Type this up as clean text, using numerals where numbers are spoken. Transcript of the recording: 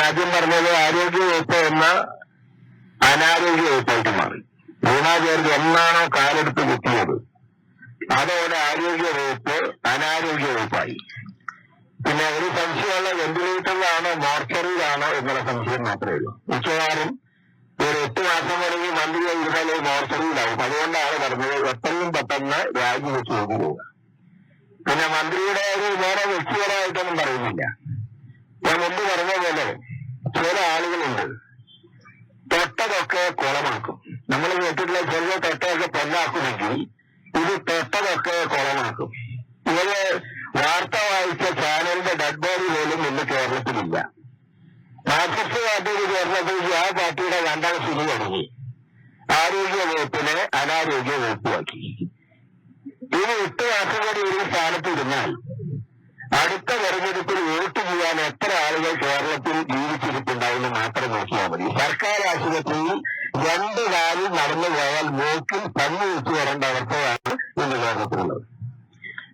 ആദ്യം പറഞ്ഞത് ആരോഗ്യവകുപ്പ് എന്ന അനാരോഗ്യ വകുപ്പായിട്ട് മാറി. വീണാചാര്യ എന്നാണോ കാലെടുത്ത് കുത്തിയത് അതോടെ ആരോഗ്യ വകുപ്പ് അനാരോഗ്യ വകുപ്പായി. പിന്നെ ഒരു സംശയമുള്ള വെന്റിലേറ്ററിലാണോ മോർച്ചറിയിലാണോ എന്നുള്ള സംശയം മാത്രമേ ഉള്ളൂ. മിക്കവാറും ഒരു 8 മാസം വരെയും മന്ത്രി ഇരുന്നാലേ മോർച്ചറിയിലാവും. അതുകൊണ്ടാണ് പറഞ്ഞത് എത്രയും പെട്ടെന്ന് രാജിവെച്ച് പോകുക. പിന്നെ മന്ത്രിയുടെ ഒരു വേറെ വ്യക്തിപരമായിട്ടൊന്നും പറയുന്നില്ല. ഞാൻ മുമ്പ് പറഞ്ഞ പോലെ ചില ആളുകളുണ്ട് തൊട്ടതൊക്കെ കുളമാക്കും. നമ്മൾ കേട്ടിട്ടുള്ള ചെറിയ തൊട്ടതൊക്കെ പൊന്നാക്കുമെങ്കിൽ ഇത് തൊട്ടതൊക്കെ കുളമാക്കും. ഇവര് വാർത്ത വായിച്ച ചാനലിന്റെ ഡെഡ് ബോഡി പോലും ഇന്ന് കേരളത്തിലില്ല. മാർക്സിസ്റ്റ് പാർട്ടിയിൽ ചേർന്നപ്പോൾ ആ പാർട്ടിയുടെ 2ാം സ്ഥിതി തുടങ്ങി. ആരോഗ്യ വകുപ്പിനെ അനാരോഗ്യ വകുപ്പാക്കി. ഇനി 8 മാസം കൂടി ഒരു സ്ഥാനത്ത് ഇരുന്നാൽ അടുത്ത തെരഞ്ഞെടുപ്പിൽ വോട്ട് ചെയ്യാൻ എത്ര ആളുകൾ കേരളത്തിൽ ജീവിച്ചിരിപ്പുണ്ടാവുമെന്ന് മാത്രം നോക്കിയാൽ മതി. സർക്കാർ ആശുപത്രിയിൽ 2 കാലിൽ നടന്നു പോയാൽ മൂക്കിൽ പഞ്ഞു വെച്ച് വരേണ്ട അവസ്ഥയാണ് ഇന്ന് കേരളത്തിലുള്ളത്.